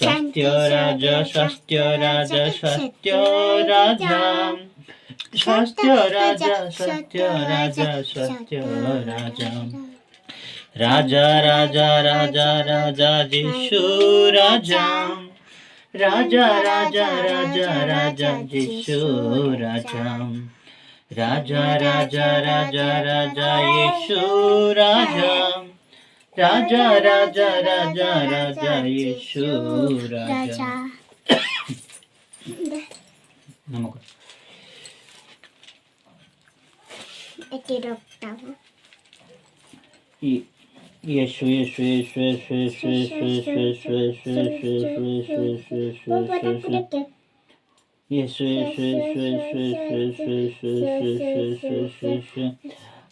सत्य राजा सत्य राजा सत्य राजा सत्य राजा सत्य राजा सत्य राजा राजा राजा राजा राजा यीशु राजा राजा राजा राजा राजा यीशु राजा राजा राजा राजा राजा यीशु राजा राजा राजा राजा राजा यीशु राजा नमक यीशु यीशु यीशु यीशु यीशु यीशु यीशु यीशु यीशु यीशु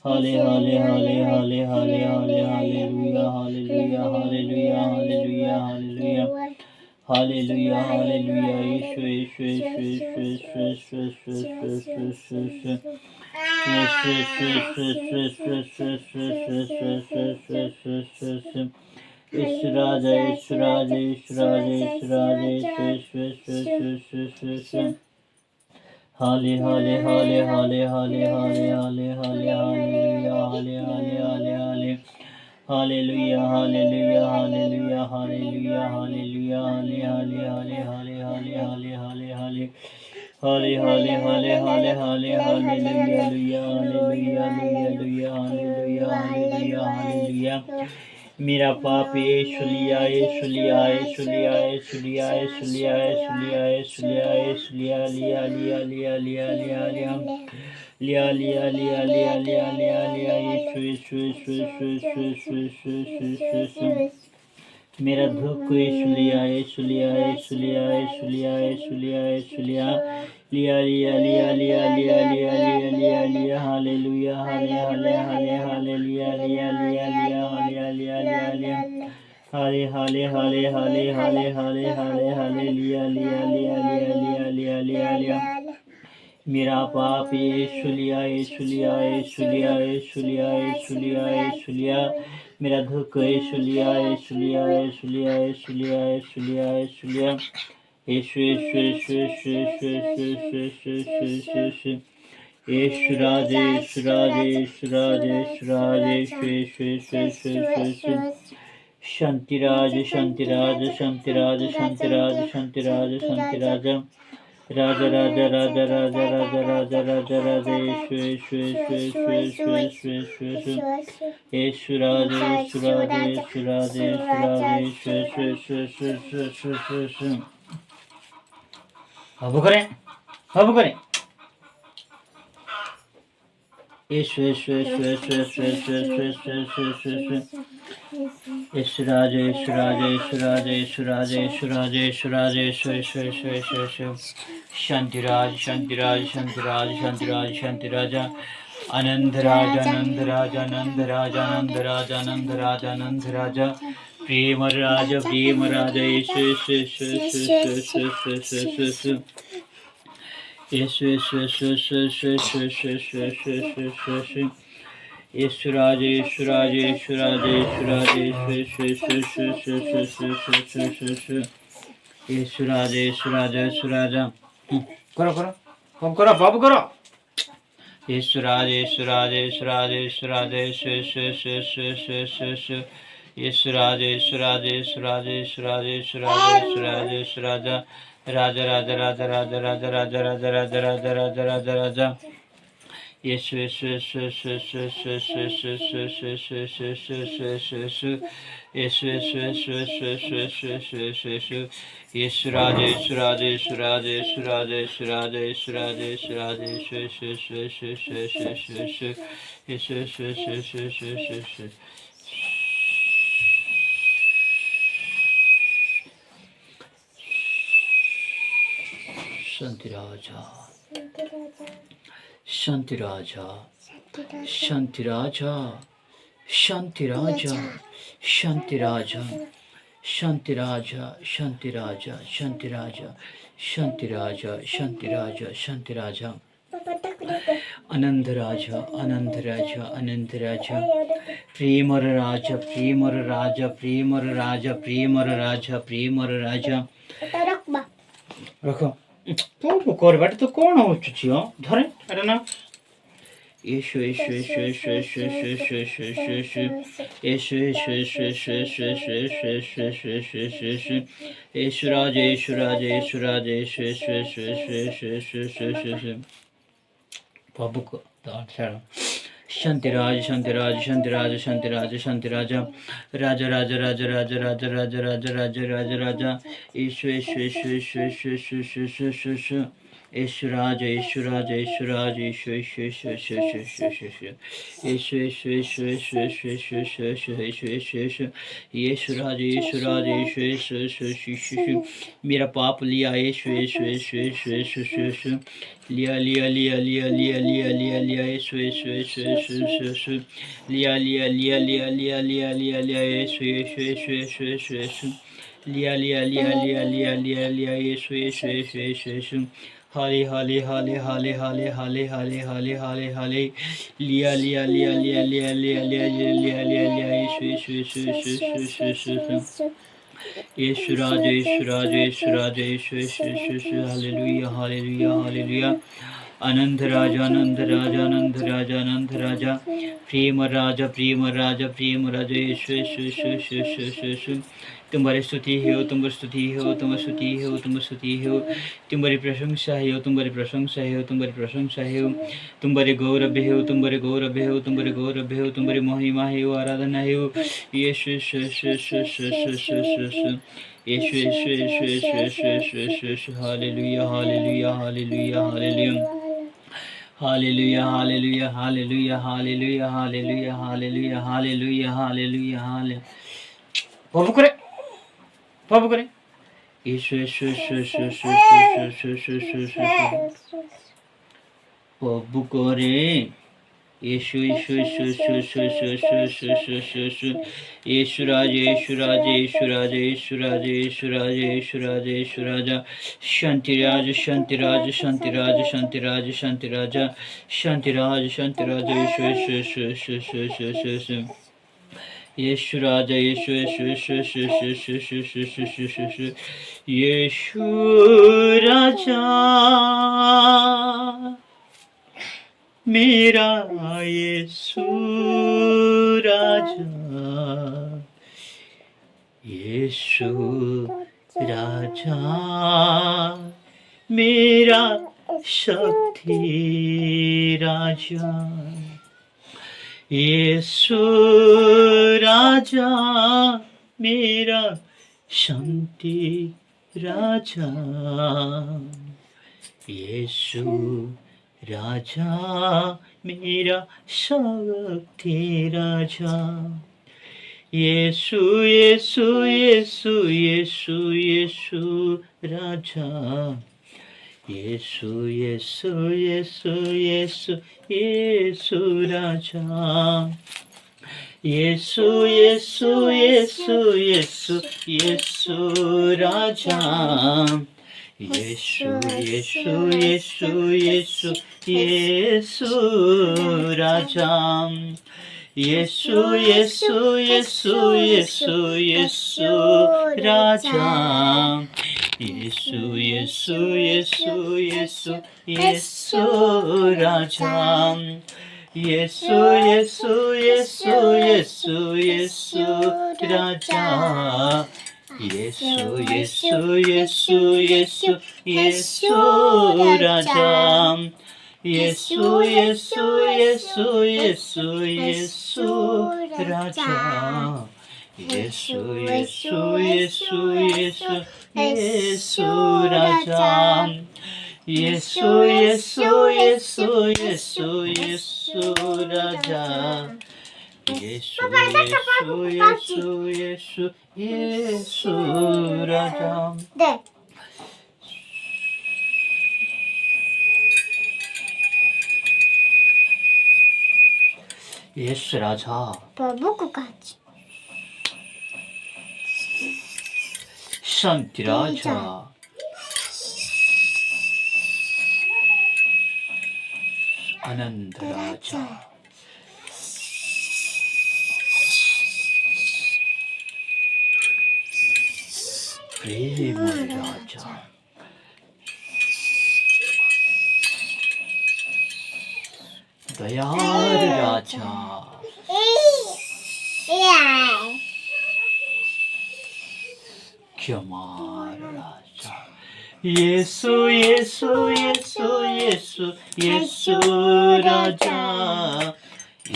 हाले हाले हाले हाले हाले हाले hallelujah hallelujah hallelujah hallelujah hallelujah hallelujah hallelujah Yeshu Yeshu Yeshu Yeshu Yeshu राजा यीशु राजा यीशु राजा यीशु राजा यीशु हाले हाले हाले हाले हाले हाले हाले हाले हालेलुया हाले हाले हाले हाले hallelujah hallelujah hallelujah hallelujah hallelujah हाले हाले हाले हाले हाले हाले हाले हाले हाले हाले हाले हाले हाले hallelujah hallelujah hallelujah hallelujah hallelujah hallelujah मेरा पाप यीशु लिया यीशु लिया यीशु लिया यीशु लिया यीशु लिया यीशु लिया यीशु लिया यीशु लिया लिया लिया लिया लिया लिया लिया लिया लिया लिया लिया लिया लिया लिया यीशु यीशु यीशु यीशु यीशु यीशु यीशु यीशु मेरा दुख यीशु लिया यीशु लिया यीशु लिया यीशु लिया यीशु लिया यीशु लिया लिया लिया लिया लिया लिया लिया लिया लिया लिया हालेलुया हाले हाले हाले हाले लिया लिया लिया लिया हाले लिया लिया लिया हाले हाले हाले हाले हाले हाले हाले हाले लिया लिया लिया लिया लिया लिया लिया लिया मेरा पाप यीशु लिया यीशु लिया यीशु लिया यीशु लिया यीशु लिया यीशु लिया मेरा दुख यीशु लिया यीशु लिया यीशु लिया यीशु लिया यीशु लिया यीशु लिया यीशु यीशु यीशु यीशु यीशु यीशु यीशु यीशु यीशु राजे यीशु राजे यीशु राजे यीशु राजे यीशु यीशु यीशु यीशु यीशु शांति राज शांति राज शांति राज शांति राज शांति राज शांति राजा राजा राजा राजा राजा राजा राजा राजा राजा यीशु यीशु यीशु यीशु यीशु यीशु यीशु यीशु राजे यीशु राजे यीशु राजे यीशु राजे यीशु यीशु यीशु यीशु यीशु अब करें यीशु यीशु यीशु यीशु यीशु यीशु यीशु यीशु यीशु राजे यीशु राजे यीशु राजे यीशु राजे यीशु राजे यीशु राजे यीशु यीशु यीशु यीशु यीशु शांति राज शांति राज शांति राज शांति राज शांति राजा आनंद राजा आनंद राजा आनंद राजा आनंद राजा आनंद राजा आनंद राजा प्रेम राजा यीशु यीशु यीशु यीशु यीशु यीशु यीशु यीशु यीशु यीशु यीशु यीशु यीशु यीशु यीशु राजे यीशु राजे यीशु राजे यीशु राजे यीशु यीशु यीशु यीशु यीशु राजे यीशु राजा यीशु राजा करो करो कब करो बाबू करो यीशु राजे यीशु राजे यीशु राजे यीशु राजे यीशु यीशु यीशु यीशु यीशु यीशु राजे यीशु राजे यीशु राजे यीशु राजे यीशु राजे यीशु राजे यीशु राजा राजा राजा राजा राजा राजा राजा राजा राजा राजा राजा राजा राजा यीशु यीशु यीशु यीशु यीशु यीशु यीशु यीशु यीशु यीशु यीशु राजे यीशु राजे यीशु राजे यीशु राजे यीशु राजे यीशु राजे यीशु राजे यीशु यीशु यीशु यीशु यीशु शांति राजा शांति राजा शांति राजा शांति राजा शांति राजा शांति राजा शांति राजा शांति राजा शांति राजा शांति राजा शांति राजा आनंद राजा आनंद राजा आनंद राजा प्रेम और राजा, प्रेम और राजा, प्रेम और राजा, प्रेम और राजा, प्रेम और राजा। रखो तो कर बाटे तो कौन हो झियो धरे अरे ना यीशु यीशु यीशु यीशु यीशु यीशु यीशु यीशु यीशु यीशु यीशु यीशु यीशु यीशु यीशु यीशु यीशु यीशु यीशु राज यीशु राज यीशु राज यीशु यीशु यीशु यीशु यीशु यीशु यीशु यीशु प्रभु को दान शांति राज शांति राज शांति राज शांति राज शांति राजा राजा राजा राजा राजा राजा राजा राजा राजा राजा राजा यीशु यीशु यीशु यीशु यीशु यीशु यीशु यीशु यीशु राज यीशु राज यीशु राज यीशु यीशु यीशु यीशु यीशु यीशु यीशु यीशु यीशु यीशु यीशु यीशु यीशु यीशु राज यीशु राज यीशु यीशु यीशु यीशु मेरा पाप लिया यीशु यीशु यीशु यीशु यीशु यीशु लिया लिया लिया लिया लिया लिया लिया लिया यीशु यीशु यीशु यीशु यीशु लिया लिया लिया लिया लिया लिया लिया लिया यीशु यीशु यीशु यीशु यीशु यीशु लिया लिया लिया लिया लिया लिया लिया यीशु यीशु यीशु यीशु यीशु हाले हाले हाले हाले हाले हाले हाले हाले हाले हाले लिया लिया लिया लिया लिया लिया लिया लिया लिया लिया यीशु यीशु यीशु यीशु यीशु यीशु यीशु राज यीशु राज यीशु राज यीशु Yeshu Yeshu hallelujah hallelujah hallelujah आनंद राजा आनंद राजा आनंद राजा आनंद राजा प्रेम राजा प्रेम राजा प्रेम राजा यीशु यीशु यीशु यीशु यीशु तुम्हारी स्तुति हो तुम्हारी स्तुति हो तुम्हारी स्तुति हो तुम्हारी स्तुति हो तुम्हारी प्रशंसा हो तुम्हारी प्रशंसा हो तुम्हारी प्रशंसा हो तुम्हारे गौरव हो तुम्हारे गौरव हो तुम्हारे गौरव हो तुम्हारी महिमा हो आराधना हो Yeshu Yeshu Yeshu Yeshu Yeshu Yeshu Yeshu Yeshu Yeshu Yeshu Yeshu Yeshu Yeshu Yeshu hallelujah hallelujah hallelujah hallelujah hallelujah hallelujah hallelujah hallelujah hallelujah hallelujah hallelujah hallelujah हाले प्रभु करे यीशु यीशु यीशु यीशु यीशु यीशु यीशु यीशु प्रभु करे यीशु यीशु यीशु यीशु यीशु यीशु यीशु यीशु यीशु यीशु राज यीशु राज यीशु राज यीशु राज यीशु राज यीशु राज यीशु राजा शांति राज शांति राज शांति राज शांति राज शांति राजा शांति राज शांति राज यीशु यीशु यीशु यीशु यीशु यीशु यीशु राजा यीशु यीशु यीशु यीशु यीशु यीशु यीशु यीशु यीशु राजा मेरा यीशु राजा यीशु राजा मेरा शक्ति राजा यीशु राजा मेरा शांति राजा यीशु राजा मेरा शक्ति राजा यीशु यीशु यीशु यीशु यीशु राजा यीशु यीशु यीशु यीशु यीशु राजा यीशु यीशु यीशु यीशु यीशु राजा यीशु यीशु यीशु यीशु यीशु राजा यीशु यीशु यीशु यीशु यीशु राजा यीशु यीशु यीशु यीशु यीशु राजा यीशु यीशु यीशु यीशु यीशु राजा यीशु यीशु यीशु यीशु यीशु राजा यीशु यीशु यीशु यीशु यीशु राजा यीशु यीशु यीशु यीशु यीशु राजा यीशु यीशु यीशु यीशु यीशु राजा यीशु यीशु यीशु यीशु राजा यीशु राजा प्रभु को काज शांति राजा आनंद राजा प्रेमर राजा, दयार राजा, क्षमार राजा। यीशु यीशु यीशु यीशु यीशु राजा,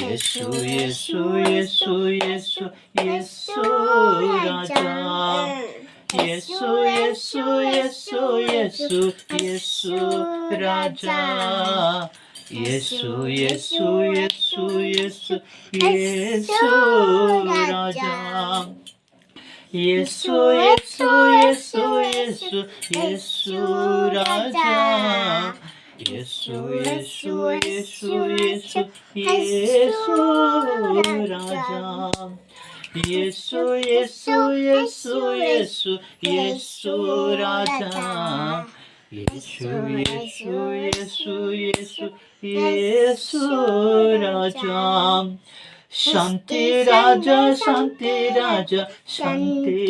यीशु यीशु यीशु यीशु यीशु राजा, यीशु यीशु यीशु यीशु यीशु राजा, यीशु यीशु यीशु यीशु यीशु राजा, यीशु यीशु यीशु यीशु यीशु राजा, यीशु यीशु यीशु यीशु यीशु राजा, यीशु यीशु यीशु यीशु यीशु राजा, यीशु यीशु यीशु यीशु यीशु राजा। शांति राजा, शांति राजा, शांति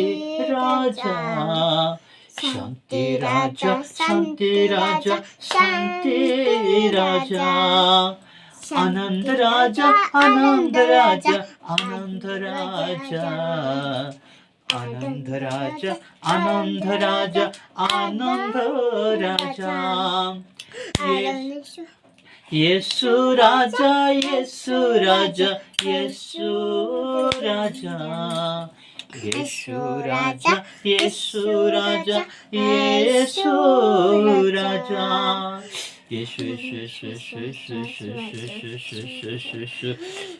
राजा, शांति राजा, शांति राजा, शांति राजा, आनंद राजा, आनंद राजा, आनंद राजा, आनंद राजा, आनंद राजा, आनंद राजा, यीशु राजा, यीशु राजा, यीशु राजा, यीशु राजा, यीशु राजा, यीशु राजा, यीशु यीशु यीशु यीशु यीशु यीशु यीशु यीशु यीशु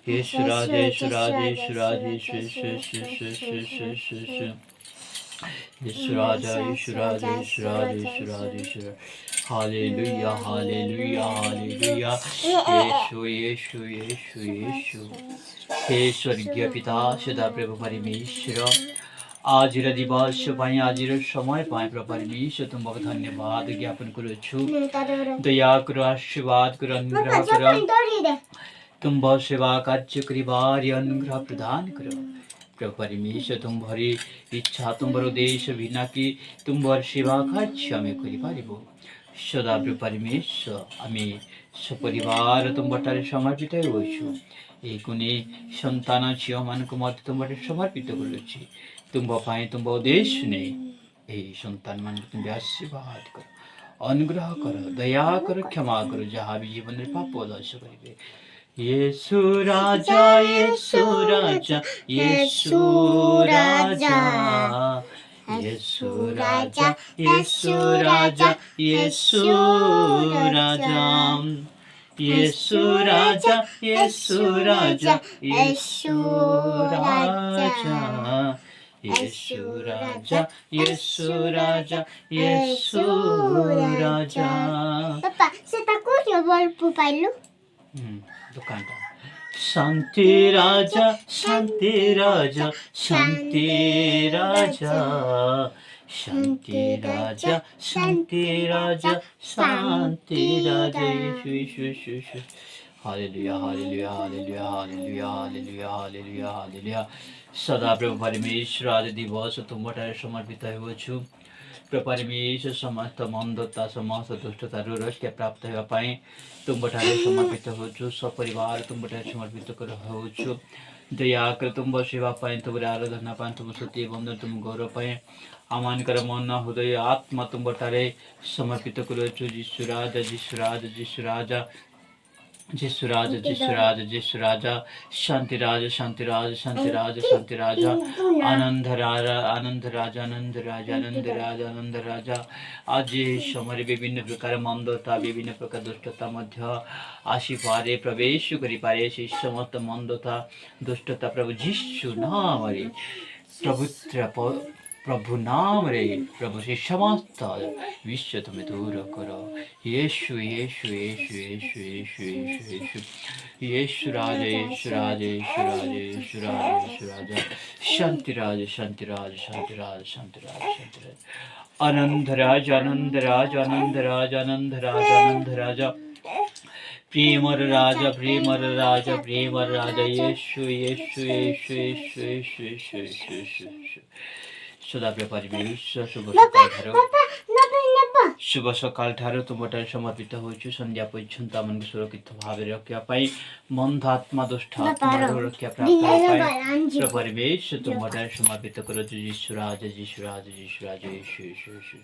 यीशु राजा, यीशु राजा, यीशु राजा, यीशु यीशु यीशु यीशु यीशु यीशु यीशु राजा, यीशु राजा, यीशु राजा, यीशु राजा, यीशु hallelujah, hallelujah, hallelujah, Yeshu Yeshu Yeshu यीशु। हे स्वर्गीय पिता सदा प्रभु परमेश्वर, आजिर दिवस पाई आजिर समय पाई प्रभु परमेश्वर तुमको धन्यवाद ज्ञापन करुछु। दया करो, आशीर्वाद करो, अनुग्रह करो, तुम सेवा कार्य करिबार अनुग्रह प्रदान करो प्रभु परमेश्वर। तुम भरी इच्छा तुम उद्देश्य बिना कि तुम सेवा कार्य आम करिपारिबो सदा प्रभु परमेश्वर। आमी सपरिवार तुम बटारे समर्पित होइछु। এই কোনে সন্তান ঝিଅମାନଙ୍କ মধ্যে ତୁମ ସମର୍ପିତ କରୁଛି। ତୁମ ପାଇଁ ତୁମ ଉଦ୍ଦେଶ୍ୟ ନେଇ ଏହି ସନ୍ତାନମାନଙ୍କୁ ତୁମେ ଆଶୀର୍ବାଦ କର, ଅନୁଗ୍ରହ କର, ଦୟା କର, କ୍ଷମା କର, ଯାହା ବି ଜୀବନରେ ପାପ ଦୋଷ କରିବେ। यीशु राजा, यीशु राजा, यीशु राजा, यीशु राजा, यीशु राजा, यीशु राजा, यीशु राजा, यीशु राजा, यीशु राजा, यीशु राजा, यीशु राजा, यीशु राजा। Papa, você tá com o bolo pro pai Lu? दुकान शांति राजा, शांति राजा, शांति राजा, शांति राजा, शांति राजा, शांति राजा, Yeshu Yeshu Yeshu Yeshu. Hallelujah, hallelujah, hallelujah, hallelujah, hallelujah, hallelujah, hallelujah. सदा प्रभु परमेश्वर आज दिवस तुम ठारे समर्पित होछु। प्रभु परमेश्वर समस्त मंदता समस्त दुष्टतारू रक्षा प्राप्त होगा पाए तुम ठारे समर्पित होछु। सपरिवार तुम ठारे समर्पित कर होछु। दया कर तुम सेवा पाए तुम आराधना पाए तुम स्तुति वंदन तुम गौरव पाए आमानकर मन हृदय आत्मा तुम ठारे समर्पित करुछु। जिसु राजा, जिसु राजा, जिसु राजा, जिसु राजा, जिसु राजा, जिसु राजा, शांति राजा, शांति राजा, शांति राजा, शांति राजा, आनंद राजा, आनंद राजा, आनंद राजा, आनंद राजा, आनंद राजा। आज समय विभिन्न प्रकार मंदता विभिन्न प्रकार दुष्टता मध्य आसी पारे प्रवेश करि पारे से समस्त मंदता दुष्टता प्रभु जिसु नाम रे प्रभु नाम रे प्रभु से समस्त विश्व तुम्हें दूर करो। यीशु यीशु यीशु यीशु यीशु यीशु यीशु यीशु राजा, यीशु राजा, यीशु राजा, यीशु राजा, यीशु राजा, शांति राजा, शांति राजा, शांति राजा, शांति राजा, शांति राजा, आनंद राजा, आनंद राजा, आनंद राजा, आनंद राजा, आनंद राजा, प्रेमर राजा, प्रेमर राजा, प्रेमर राजा, यीशु यीशु यीशु यीशु यीशु यीशु यीशु यीशु ସଦାପ୍ରିୟ ପରିବେଶ ଶୁଭ ବାପା ସକାଳ ବାପା ନବ ନବ शुभ सकाल ठारू तुमठार समर्पित होइछु संध्या पर्यंत आमन सुरक्षित भाव रखिया पाई मन आत्मा दुष्ट आत्मा रक्षा प्राप्त पाई परिवेश तुमठार समर्पित करो जीशुराज जीशुराज जीशुराज यीशु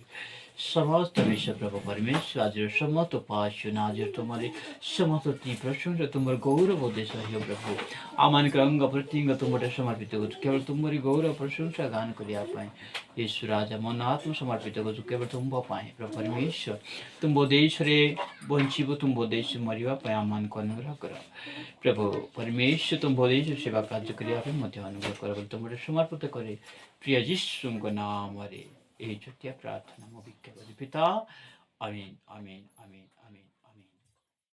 समस्त विश्व प्रभु परमेश्वर आज समस्त उपासन आज तुम्हारे समस्त प्रशंसा तुम्हारे गौरव उद्देश्य हो प्रभु आमान अंग प्रत्यंग तुम्हारे समर्पित हो केवल तुम्हारी गौरव प्रशंसा गान करिया यीशु राजा मन आत्मा समर्पित हो केवल तुम पाए प्रभु परमेश्वर तुम देश रे बंचीब तुम देश मरिया आमान को अनुग्रह कर प्रभु परमेश्वर तुम देश सेवा कार्य करने अनुग्रह कर तुम समर्पित करे प्रिय जीशु नाम रे यही छोटिया प्रार्थना मो भिक्षा पिता आमीन आमीन आमीन।